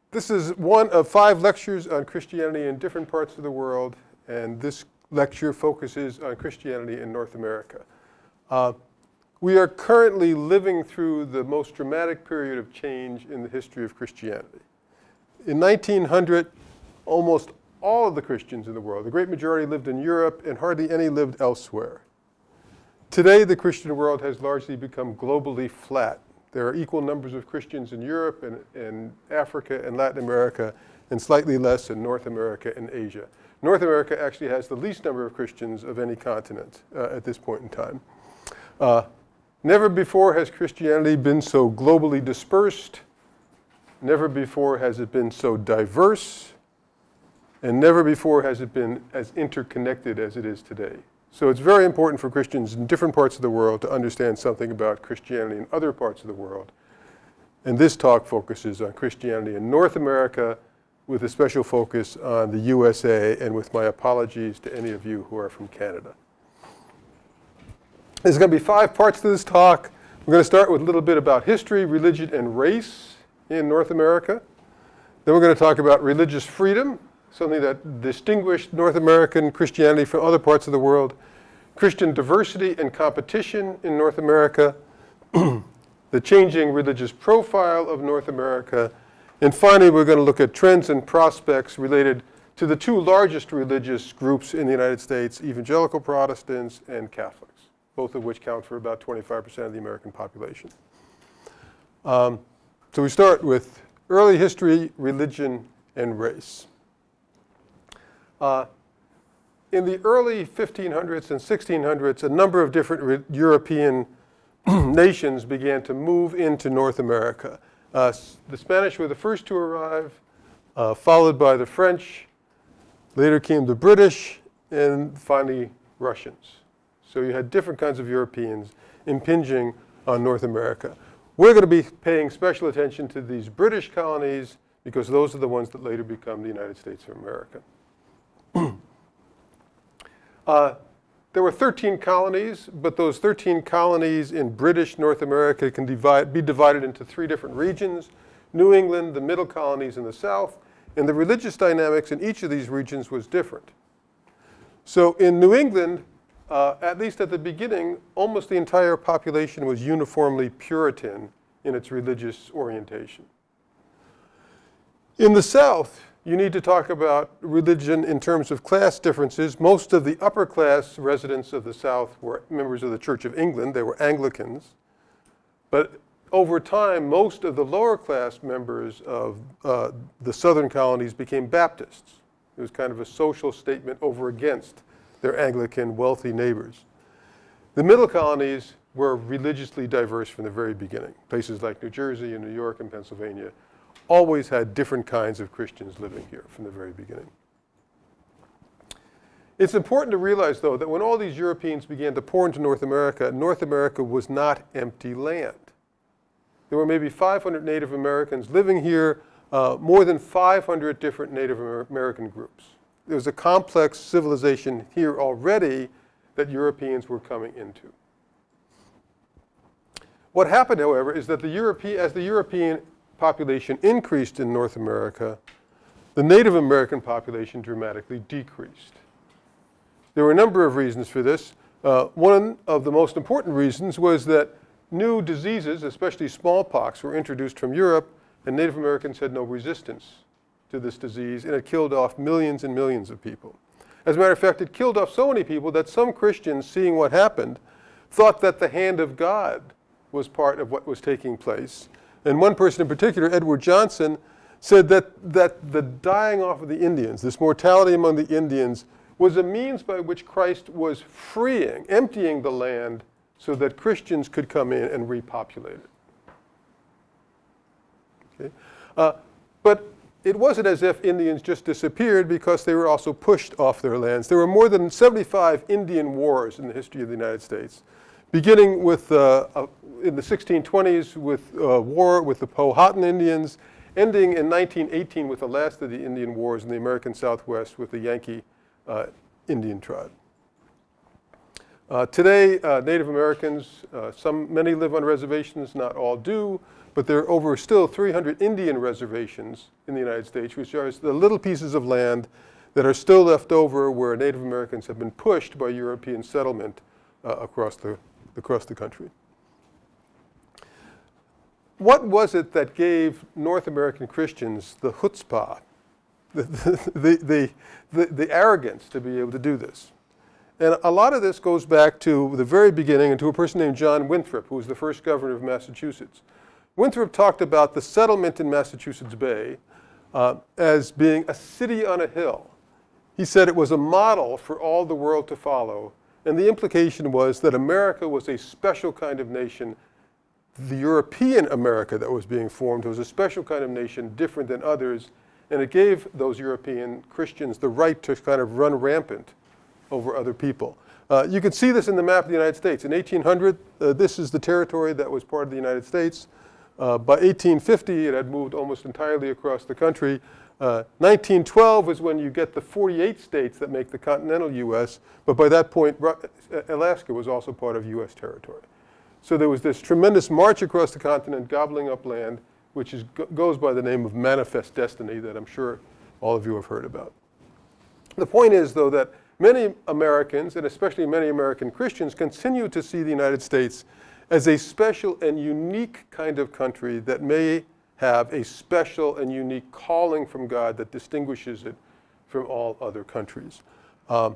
This is one of 5 lectures on Christianity in different parts of the world, and this lecture focuses on Christianity in North America. We are currently living through the most dramatic period of change in the history of Christianity. In 1900, almost all of the Christians in the world, the great majority, lived in Europe, and hardly any lived elsewhere. Today, the Christian world has largely become globally flat. There are equal numbers of Christians in Europe and Africa and Latin America, and slightly less in North America and Asia. North America actually has the least number of Christians of any continent at this point in time. Never before has Christianity been so globally dispersed. Never before has it been so diverse. And never before has it been as interconnected as it is today. So it's very important for Christians in different parts of the world to understand something about Christianity in other parts of the world. And this talk focuses on Christianity in North America, with a special focus on the USA, and with my apologies to any of you who are from Canada. There's going to be 5 parts to this talk. We're going to start with a little bit about history, religion, and race in North America. Then we're going to talk about religious freedom, something that distinguished North American Christianity from other parts of the world, Christian diversity and competition in North America, the changing religious profile of North America, and finally we're going to look at trends and prospects related to the 2 largest religious groups in the United States, Evangelical Protestants and Catholics, both of which count for about 25% of the American population. So we start with early history, religion, and race. In the early 1500s and 1600s, a number of different European nations began to move into North America. The Spanish were the first to arrive, followed by the French. Later came the British, and finally Russians. So you had different kinds of Europeans impinging on North America. We're going to be paying special attention to these British colonies because those are the ones that later become the United States of America. There were 13 colonies, but those 13 colonies in British North America can be divided into 3 different regions: New England, the middle colonies, and the South. And the religious dynamics in each of these regions was different. So in New England, at least at the beginning, almost the entire population was uniformly Puritan in its religious orientation. In the South, you need to talk about religion in terms of class differences. Most of the upper class residents of the South were members of the Church of England. They were Anglicans. But over time, most of the lower class members of the southern colonies became Baptists. It was kind of a social statement over against their Anglican wealthy neighbors. The middle colonies were religiously diverse from the very beginning. Places like New Jersey and New York and Pennsylvania always had different kinds of Christians living here from the very beginning. It's important to realize, though, that when all these Europeans began to pour into North America was not empty land. There were maybe 500 Native Americans living here, more than 500 different Native American groups. There was a complex civilization here already that Europeans were coming into. What happened, however, is that as the European population increased in North America, the Native American population dramatically decreased. There were a number of reasons for this. One of the most important reasons was that new diseases, especially smallpox, were introduced from Europe, and Native Americans had no resistance to this disease, and it killed off millions and millions of people. As a matter of fact, it killed off so many people that some Christians, seeing what happened, thought that the hand of God was part of what was taking place. And one person in particular, Edward Johnson, said that the dying off of the Indians, this mortality among the Indians, was a means by which Christ was emptying the land so that Christians could come in and repopulate it. Okay? But it wasn't as if Indians just disappeared, because they were also pushed off their lands. There were more than 75 Indian wars in the history of the United States, beginning with in the 1620s with war with the Powhatan Indians, ending in 1918 with the last of the Indian wars in the American Southwest with the Yankee Indian tribe. Today, Native Americans, many live on reservations, not all do, but there are over still 300 Indian reservations in the United States, which are the little pieces of land that are still left over where Native Americans have been pushed by European settlement across the country. What was it that gave North American Christians the chutzpah, the arrogance to be able to do this? And a lot of this goes back to the very beginning and to a person named John Winthrop, who was the first governor of Massachusetts. Winthrop talked about the settlement in Massachusetts Bay as being a city on a hill. He said it was a model for all the world to follow, and the implication was that America was a special kind of nation. The European America that was being formed was a special kind of nation, different than others, and it gave those European Christians the right to kind of run rampant over other people. You can see this in the map of the United States. In 1800, this is the territory that was part of the United States. By 1850, it had moved almost entirely across the country. 1912 is when you get the 48 states that make the continental U.S., but by that point, Alaska was also part of U.S. territory. So there was this tremendous march across the continent, gobbling up land, which goes by the name of Manifest Destiny that I'm sure all of you have heard about. The point is, though, that many Americans, and especially many American Christians, continue to see the United States as a special and unique kind of country that may have a special and unique calling from God that distinguishes it from all other countries. As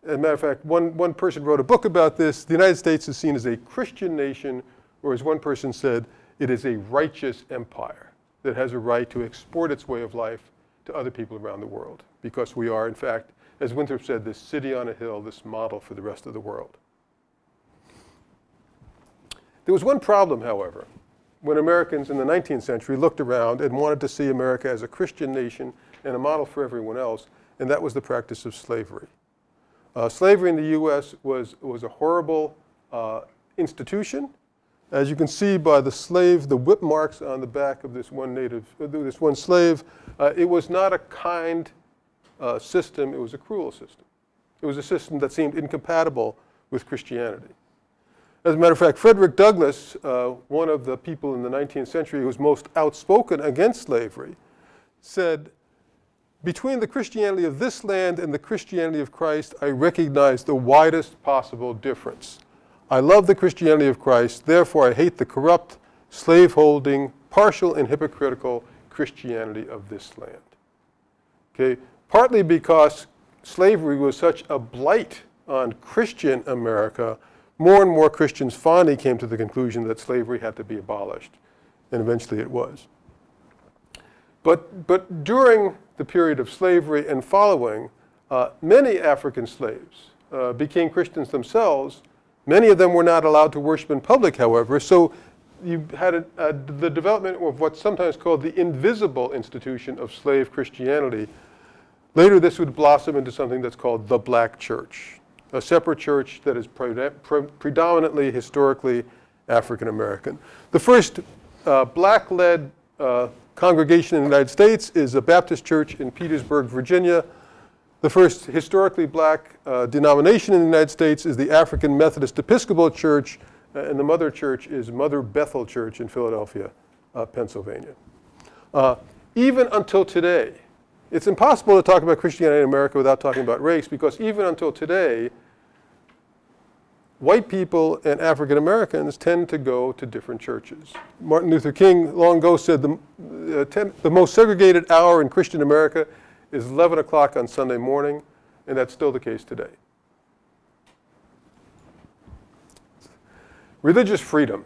a matter of fact, one person wrote a book about this. The United States is seen as a Christian nation, or as one person said, it is a righteous empire that has a right to export its way of life to other people around the world, because we are, in fact, as Winthrop said, this city on a hill, this model for the rest of the world. There was one problem, however, when Americans in the 19th century looked around and wanted to see America as a Christian nation and a model for everyone else, and that was the practice of slavery. Slavery in the U.S. was a horrible institution. As you can see by the whip marks on the back of this one slave, it was not a kind system, it was a cruel system. It was a system that seemed incompatible with Christianity. As a matter of fact, Frederick Douglass, one of the people in the 19th century who was most outspoken against slavery, said, "Between the Christianity of this land and the Christianity of Christ, I recognize the widest possible difference. I love the Christianity of Christ, therefore I hate the corrupt, slave-holding, partial and hypocritical Christianity of this land." Okay? Partly because slavery was such a blight on Christian America, more and more Christians finally came to the conclusion that slavery had to be abolished, and eventually it was. But during the period of slavery and following, many African slaves became Christians themselves. Many of them were not allowed to worship in public, however, so you had the development of what's sometimes called the invisible institution of slave Christianity. Later, this would blossom into something that's called the Black Church, a separate church that is predominantly, historically, African American. The first black-led congregation in the United States is a Baptist church in Petersburg, Virginia. The first historically black denomination in the United States is the African Methodist Episcopal Church, and the mother church is Mother Bethel Church in Philadelphia, Pennsylvania. Even until today, it's impossible to talk about Christianity in America without talking about race, because even until today, white people and African Americans tend to go to different churches. Martin Luther King long ago said the most segregated hour in Christian America is 11 o'clock on Sunday morning, and that's still the case today. Religious freedom,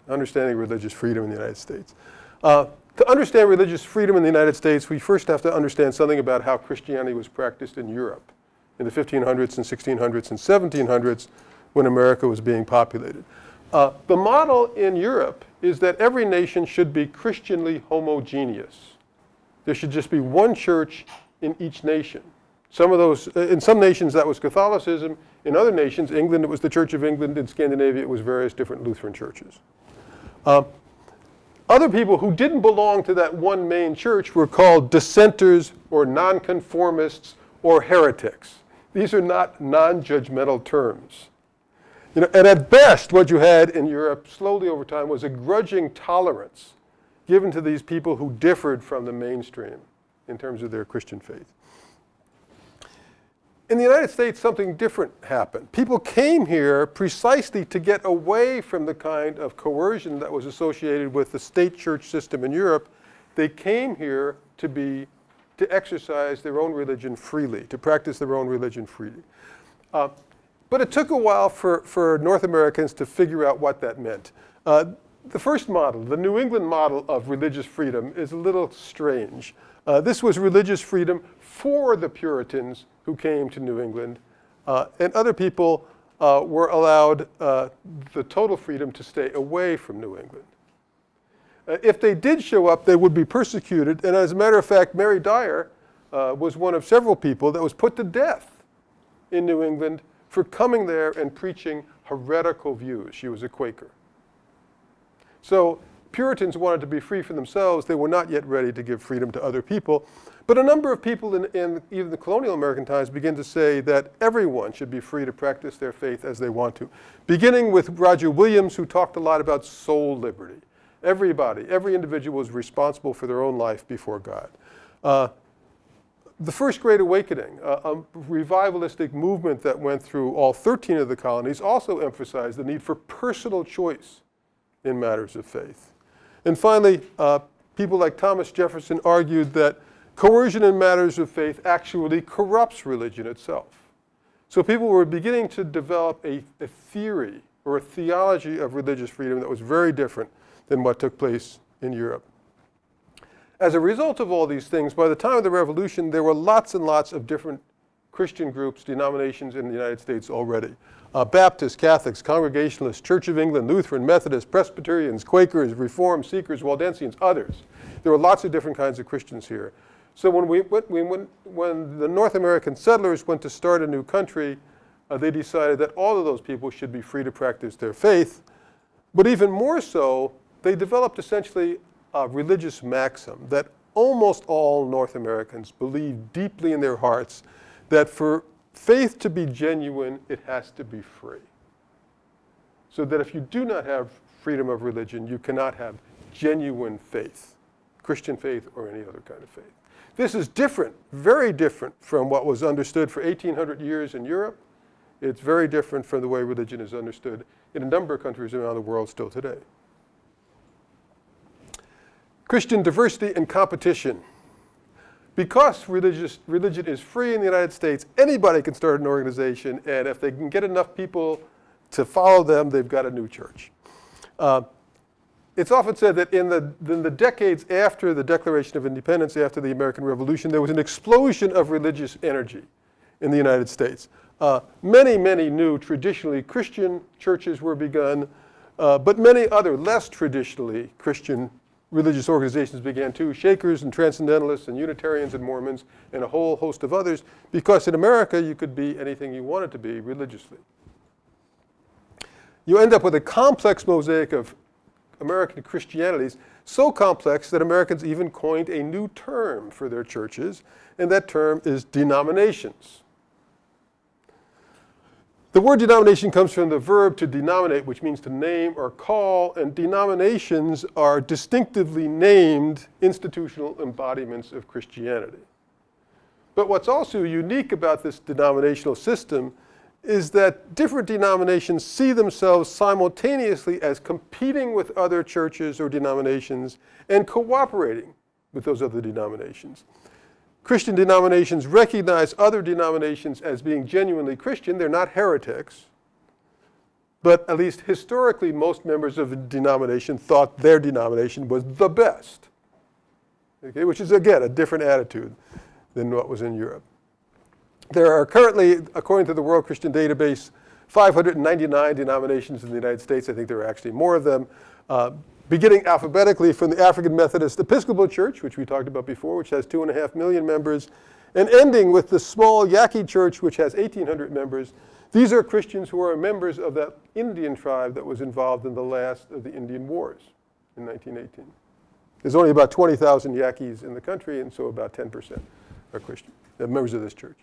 understanding religious freedom in the United States. To understand religious freedom in the United States, we first have to understand something about how Christianity was practiced in Europe in the 1500s and 1600s and 1700s when America was being populated. The model in Europe is that every nation should be Christianly homogeneous. There should just be one church in each nation. In some nations that was Catholicism. In other nations, England, it was the Church of England. In Scandinavia, it was various different Lutheran churches. Other people who didn't belong to that one main church were called dissenters or nonconformists or heretics. These are not non-judgmental terms. And at best, what you had in Europe slowly over time was a grudging tolerance given to these people who differed from the mainstream in terms of their Christian faith. In the United States, something different happened. People came here precisely to get away from the kind of coercion that was associated with the state church system in Europe. They came here to exercise their own religion freely, to practice their own religion freely. But it took a while for North Americans to figure out what that meant. The first model, the New England model of religious freedom, is a little strange. This was religious freedom for the Puritans who came to New England, and other people were allowed the total freedom to stay away from New England. If they did show up, they would be persecuted, and as a matter of fact, Mary Dyer was one of several people that was put to death in New England for coming there and preaching heretical views. She was a Quaker. So Puritans wanted to be free for themselves. They were not yet ready to give freedom to other people. But a number of people in even the colonial American times began to say that everyone should be free to practice their faith as they want to, beginning with Roger Williams, who talked a lot about soul liberty. Everybody, every individual was responsible for their own life before God. The First Great Awakening, a revivalistic movement that went through all 13 of the colonies, also emphasized the need for personal choice in matters of faith. And finally, people like Thomas Jefferson argued that coercion in matters of faith actually corrupts religion itself. So people were beginning to develop a theory or a theology of religious freedom that was very different than what took place in Europe. As a result of all these things, by the time of the Revolution, there were lots and lots of different Christian groups, denominations in the United States already. Baptists, Catholics, Congregationalists, Church of England, Lutheran, Methodists, Presbyterians, Quakers, Reformed, Seekers, Waldensians, others. There were lots of different kinds of Christians here. So when the North American settlers went to start a new country, they decided that all of those people should be free to practice their faith. But even more so, they developed essentially a religious maxim that almost all North Americans believe deeply in their hearts that for faith to be genuine, it has to be free. So that if you do not have freedom of religion, you cannot have genuine faith, Christian faith or any other kind of faith. This is different, very different from what was understood for 1,800 years in Europe. It's very different from the way religion is understood in a number of countries around the world still today. Christian diversity and competition. Because religion is free in the United States, anybody can start an organization, and if they can get enough people to follow them, they've got a new church. It's often said that in the decades after the Declaration of Independence, after the American Revolution, there was an explosion of religious energy in the United States. Many, many new traditionally Christian churches were begun, but many other less traditionally Christian religious organizations began too, Shakers and Transcendentalists and Unitarians and Mormons and a whole host of others, because in America you could be anything you wanted to be religiously. You end up with a complex mosaic of American Christianities, so complex that Americans even coined a new term for their churches, and that term is denominations. The word denomination comes from the verb to denominate, which means to name or call, and denominations are distinctively named institutional embodiments of Christianity. But what's also unique about this denominational system is that different denominations see themselves simultaneously as competing with other churches or denominations and cooperating with those other denominations. Christian denominations recognize other denominations as being genuinely Christian. They're not heretics. But at least historically, most members of a denomination thought their denomination was the best. Okay, which is, again, a different attitude than what was in Europe. There are currently, according to the World Christian Database, 599 denominations in the United States. I think there are actually more of them. Beginning alphabetically from the African Methodist Episcopal Church, which we talked about before, which has 2.5 million members, and ending with the small Yaqui Church, which has 1,800 members. These are Christians who are members of that Indian tribe that was involved in the last of the Indian Wars in 1918. There's only about 20,000 Yaquis in the country, and so about 10% are Christian, members of this church.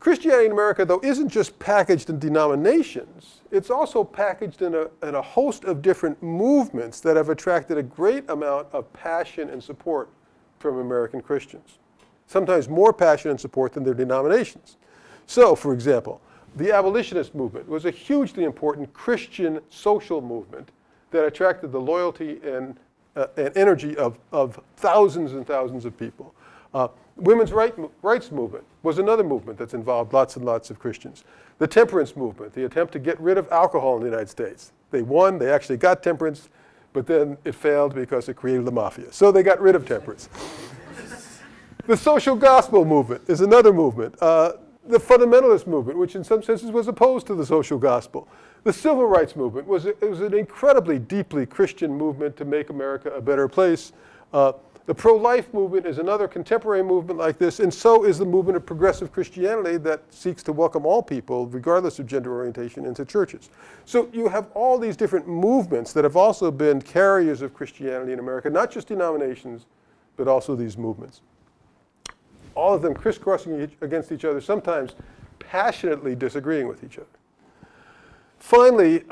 Christianity in America, though, isn't just packaged in denominations. It's also packaged in a host of different movements that have attracted a great amount of passion and support from American Christians. Sometimes more passion and support than their denominations. So, for example, the abolitionist movement was a hugely important Christian social movement that attracted the loyalty and energy of thousands and thousands of people. Women's rights movement was another movement that's involved lots and lots of Christians. The temperance movement, the attempt to get rid of alcohol in the United States. They won, they actually got temperance, but then it failed because it created the mafia. So they got rid of temperance. The social gospel movement is another movement. The fundamentalist movement, which in some senses was opposed to the social gospel. The civil rights movement was an incredibly deeply Christian movement to make America a better place. The pro-life movement is another contemporary movement like this, and so is the movement of progressive Christianity that seeks to welcome all people, regardless of gender orientation, into churches. So you have all these different movements that have also been carriers of Christianity in America, not just denominations, but also these movements. All of them crisscrossing against each other, sometimes passionately disagreeing with each other. Finally,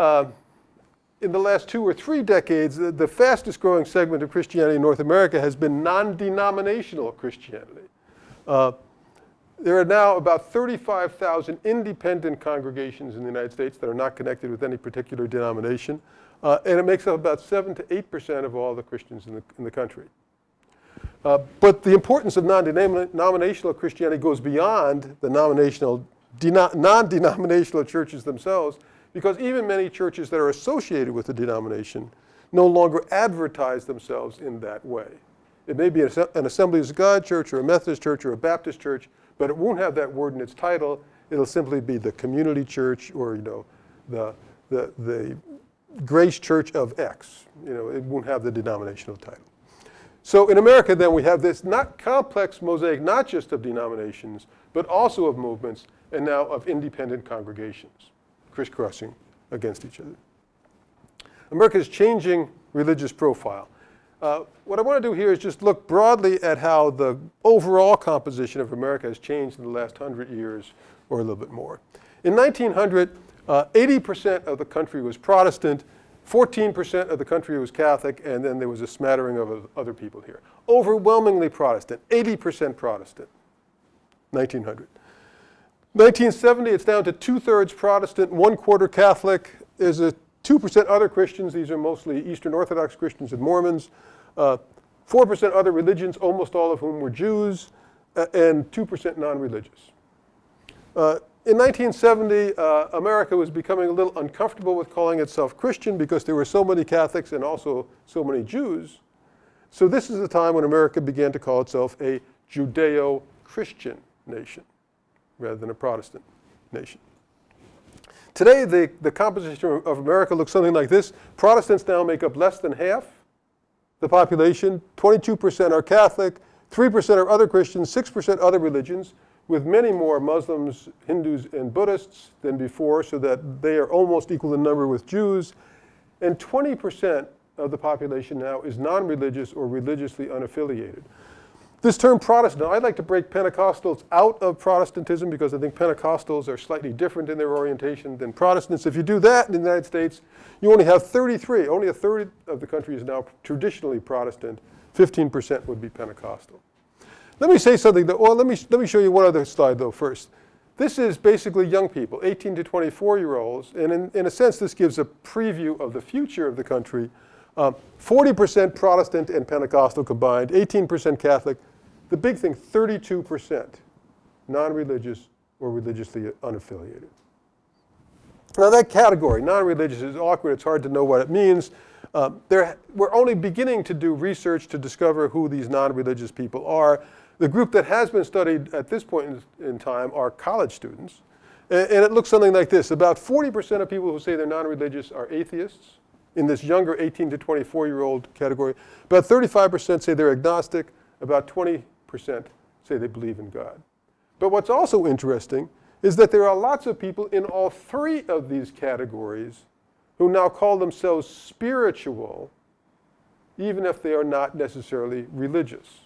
in the last 2 or 3 decades, the fastest growing segment of Christianity in North America has been non-denominational Christianity. There are now about 35,000 independent congregations in the United States that are not connected with any particular denomination, and it makes up about 7 to 8% of all the Christians in the country. But the importance of non-denominational Christianity goes beyond the non-denominational churches themselves, because even many churches that are associated with the denomination no longer advertise themselves in that way. It may be an Assemblies of God church or a Methodist church or a Baptist church, but it won't have that word in its title. It'll simply be the community church or the Grace Church of X. It won't have the denominational title. So in America, then, we have this not complex mosaic, not just of denominations, but also of movements, and now of independent congregations, crisscrossing against each other. America is changing religious profile. What I want to do here is just look broadly at how the overall composition of America has changed in the last 100 years or a little bit more. In 1900, 80% of the country was Protestant, 14% of the country was Catholic, and then there was a smattering of other people here. Overwhelmingly Protestant, 80% Protestant, 1900. 1970, it's down to 2/3 Protestant, 1/4 Catholic. There's a 2% other Christians. These are mostly Eastern Orthodox Christians and Mormons. 4% other religions, almost all of whom were Jews, and 2% non-religious. In 1970, America was becoming a little uncomfortable with calling itself Christian because there were so many Catholics and also so many Jews. So this is the time when America began to call itself a Judeo-Christian nation rather than a Protestant nation. Today, the composition of America looks something like this. Protestants now make up less than half the population. 22% are Catholic, 3% are other Christians, 6% other religions, with many more Muslims, Hindus, and Buddhists than before, so that they are almost equal in number with Jews. And 20% of the population now is non-religious or religiously unaffiliated. This term Protestant, I'd like to break Pentecostals out of Protestantism because I think Pentecostals are slightly different in their orientation than Protestants. If you do that in the United States, you only have 33. Only a third of the country is now traditionally Protestant. 15% would be Pentecostal. Let me say something, let me show you one other slide though first. This is basically young people, 18 to 24-year-olds, and in a sense this gives a preview of the future of the country. 40% Protestant and Pentecostal combined, 18% Catholic. The big thing, 32% non-religious or religiously unaffiliated. Now that category, non-religious, is awkward. It's hard to know what it means. We're only beginning to do research to discover who these non-religious people are. The group that has been studied at this point in time are college students. And it looks something like this. About 40% of people who say they're non-religious are atheists in this younger 18 to 24-year-old category. About 35% say they're agnostic. About 20% say they believe in God. But what's also interesting is that there are lots of people in all three of these categories who now call themselves spiritual, even if they are not necessarily religious.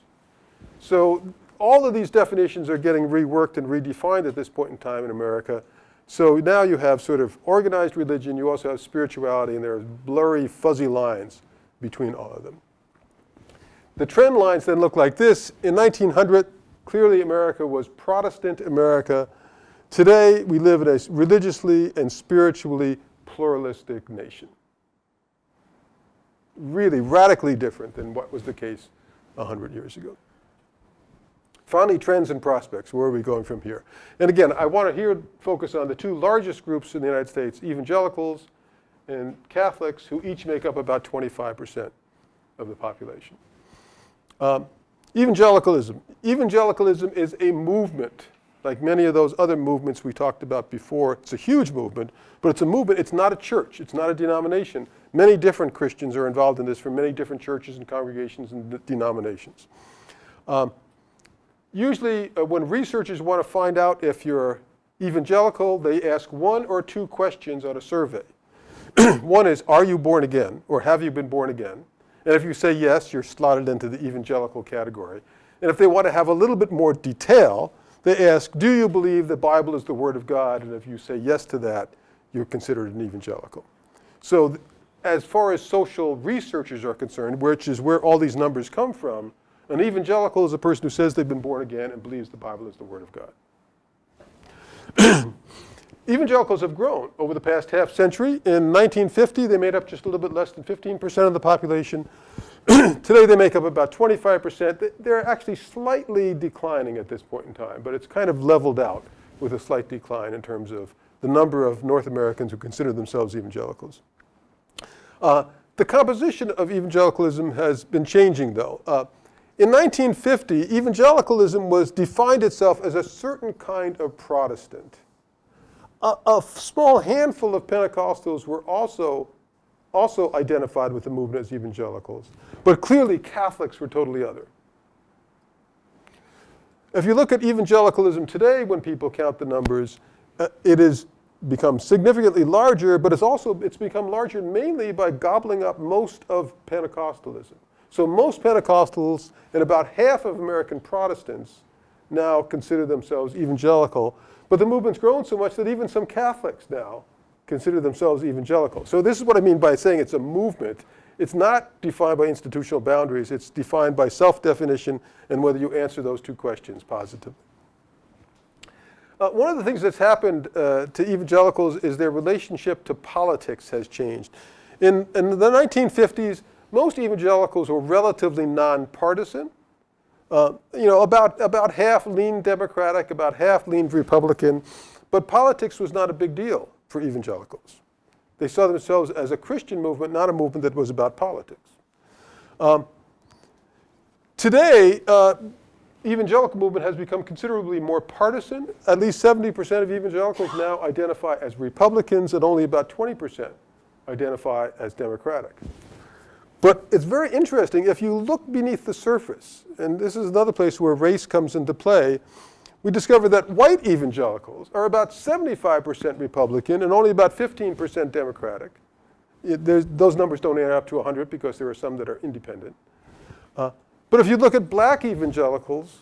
So all of these definitions are getting reworked and redefined at this point in time in America. So now you have sort of organized religion, you also have spirituality, and there are blurry, fuzzy lines between all of them. The trend lines then look like this. In 1900, clearly America was Protestant America. Today, we live in a religiously and spiritually pluralistic nation. Really radically different than what was the case 100 years ago. Finally, trends and prospects. Where are we going from here? And again, I want to here focus on the two largest groups in the United States, evangelicals and Catholics, who each make up about 25% of the population. Evangelicalism. Evangelicalism is a movement, like many of those other movements we talked about before. It's a huge movement, but it's a movement. It's not a church. It's not a denomination. Many different Christians are involved in this from many different churches and congregations and denominations. Usually, when researchers want to find out if you're evangelical, they ask one or two questions on a survey. One is, are you born again, or have you been born again? And if you say yes, you're slotted into the evangelical category. And if they want to have a little bit more detail, they ask, do you believe the Bible is the Word of God? And if you say yes to that, you're considered an evangelical. So as far as social researchers are concerned, which is where all these numbers come from, an evangelical is a person who says they've been born again and believes the Bible is the Word of God. Evangelicals have grown over the past half century. In 1950, they made up just a little bit less than 15% of the population. Today, they make up about 25%. They're actually slightly declining at this point in time, but it's kind of leveled out with a slight decline in terms of the number of North Americans who consider themselves evangelicals. The composition of evangelicalism has been changing, though. In 1950, evangelicalism was defined itself as a certain kind of Protestant. A small handful of Pentecostals were also identified with the movement as evangelicals, but clearly Catholics were totally other. If you look at evangelicalism today, when people count the numbers, it has become significantly larger, but it's become larger mainly by gobbling up most of Pentecostalism. So most Pentecostals and about half of American Protestants now consider themselves evangelical, but the movement's grown so much that even some Catholics now consider themselves evangelical. So this is what I mean by saying it's a movement. It's not defined by institutional boundaries. It's defined by self-definition and whether you answer those two questions positively. One of the things that's happened to evangelicals is their relationship to politics has changed. In the 1950s, most evangelicals were relatively nonpartisan. About half leaned Democratic, about half leaned Republican, but politics was not a big deal for evangelicals. They saw themselves as a Christian movement, not a movement that was about politics. Today, evangelical movement has become considerably more partisan. At least 70% of evangelicals now identify as Republicans, and only about 20% identify as Democratic. But it's very interesting, if you look beneath the surface, and this is another place where race comes into play, we discover that white evangelicals are about 75% Republican and only about 15% Democratic. Those numbers don't add up to 100 because there are some that are independent. But if you look at black evangelicals,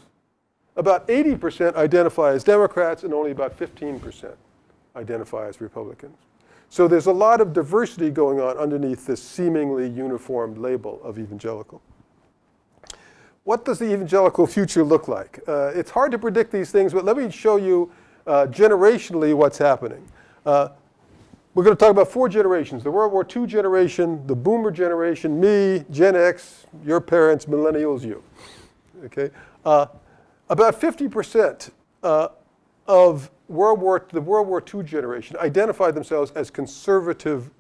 about 80% identify as Democrats and only about 15% identify as Republicans. So there's a lot of diversity going on underneath this seemingly uniformed label of evangelical. What does the evangelical future look like? It's hard to predict these things, but let me show you generationally what's happening. We're going to talk about 4 generations: the World War II generation, the Boomer generation, me, Gen X, your parents, millennials, you. Okay? About 50% of the World War II generation identified themselves as conservatives,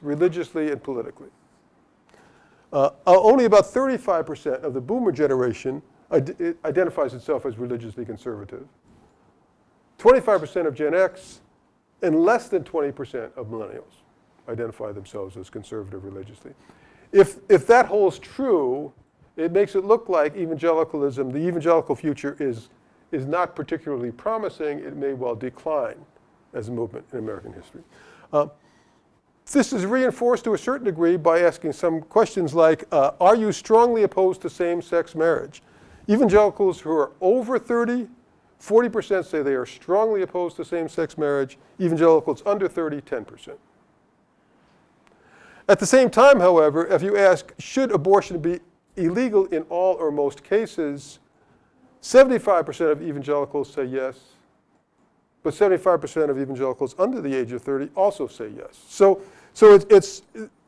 religiously and politically. Only about 35% of the Boomer generation identifies itself as religiously conservative. 25% of Gen X and less than 20% of millennials identify themselves as conservative religiously. If that holds true, it makes it look like evangelicalism, the evangelical future is not particularly promising. It may well decline as a movement in American history. This is reinforced to a certain degree by asking some questions like, are you strongly opposed to same-sex marriage? Evangelicals who are over 30, 40% say they are strongly opposed to same-sex marriage. Evangelicals under 30, 10%. At the same time, however, if you ask, should abortion be illegal in all or most cases, 75% of evangelicals say yes, but 75% of evangelicals under the age of 30 also say yes. So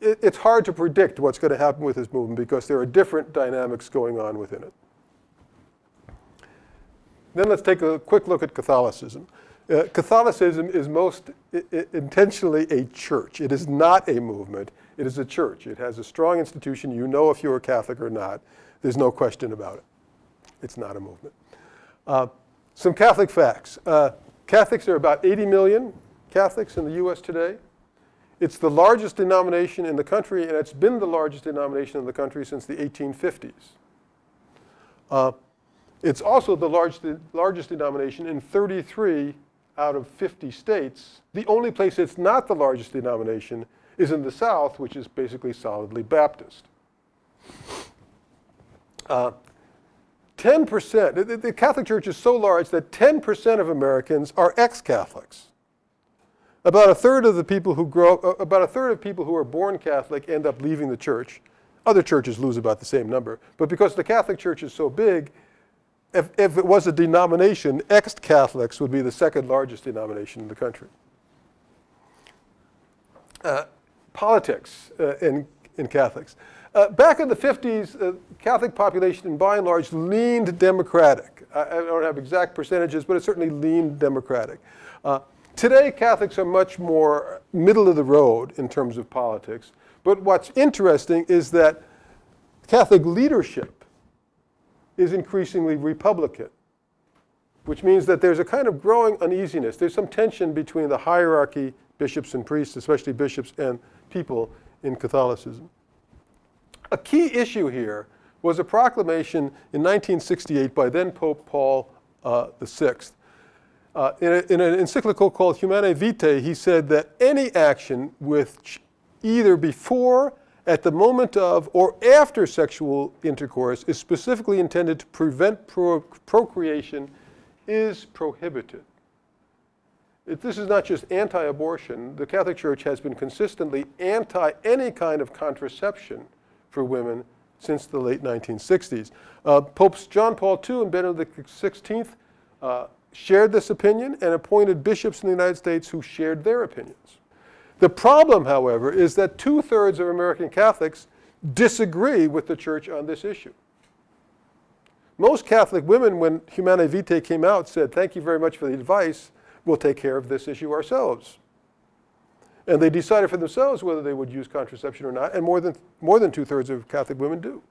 it's hard to predict what's going to happen with this movement because there are different dynamics going on within it. Then let's take a quick look at Catholicism. Catholicism is most intentionally a church. It is not a movement. It is a church. It has a strong institution. You know if you're a Catholic or not. There's no question about it. It's not a movement. Some Catholic facts. Catholics are about 80 million Catholics in the U.S. today. It's the largest denomination in the country, and it's been the largest denomination in the country since the 1850s. It's also the largest denomination in 33 out of 50 states. The only place it's not the largest denomination is in the South, which is basically solidly Baptist. 10%, the Catholic Church is so large that 10% of Americans are ex-Catholics. About a third of people who are born Catholic end up leaving the church. Other churches lose about the same number. But because the Catholic Church is so big, if it was a denomination, ex-Catholics would be the second largest denomination in the country. Politics in Catholics. Back in the 50s, the Catholic population, by and large, leaned Democratic. I don't have exact percentages, but it certainly leaned Democratic. Today, Catholics are much more middle of the road in terms of politics. But what's interesting is that Catholic leadership is increasingly Republican, which means that there's a kind of growing uneasiness. There's some tension between the hierarchy, bishops and priests, especially bishops and people in Catholicism. A key issue here was a proclamation in 1968 by then Pope Paul VI. In an encyclical called Humanae Vitae, he said that any action which either before, at the moment of, or after sexual intercourse is specifically intended to prevent procreation is prohibited. This is not just anti-abortion. The Catholic Church has been consistently anti any kind of contraception for women since the late 1960s. Popes John Paul II and Benedict XVI shared this opinion and appointed bishops in the United States who shared their opinions. The problem, however, is that 2/3 of American Catholics disagree with the church on this issue. Most Catholic women, when Humanae Vitae came out, said, "Thank you very much for the advice. We'll take care of this issue ourselves." And they decided for themselves whether they would use contraception or not, and more than 2/3 of Catholic women do.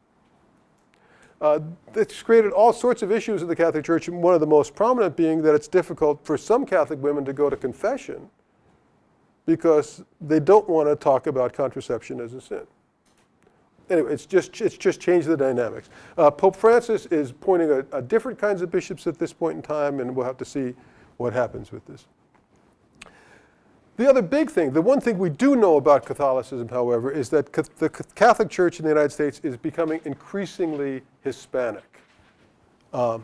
It's created all sorts of issues in the Catholic Church, and one of the most prominent being that it's difficult for some Catholic women to go to confession because they don't want to talk about contraception as a sin. Anyway, it's just changed the dynamics. Pope Francis is appointing a different kinds of bishops at this point in time, and we'll have to see what happens with this. The other big thing, the one thing we do know about Catholicism, however, is that the Catholic Church in the United States is becoming increasingly Hispanic. Let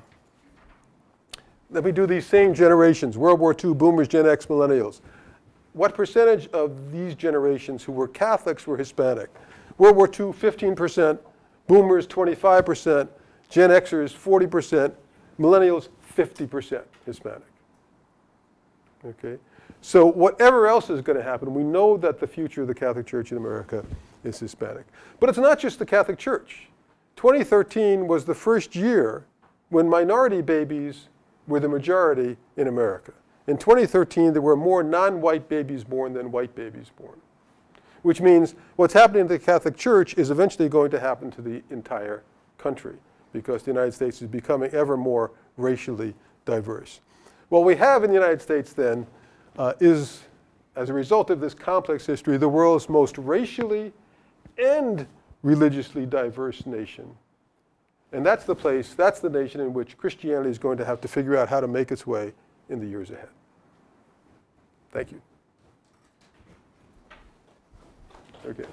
me do these same generations, World War II, Boomers, Gen X, Millennials. What percentage of these generations who were Catholics were Hispanic? World War II, 15%, Boomers, 25%, Gen Xers, 40%, Millennials, 50% Hispanic. Okay? So whatever else is going to happen, we know that the future of the Catholic Church in America is Hispanic. But it's not just the Catholic Church. 2013 was the first year when minority babies were the majority in America. In 2013, there were more non-white babies born than white babies born, which means what's happening to the Catholic Church is eventually going to happen to the entire country because the United States is becoming ever more racially diverse. What we have in the United States then is, as a result of this complex history, the world's most racially and religiously diverse nation. And that's the nation in which Christianity is going to have to figure out how to make its way in the years ahead. Thank you. Okay.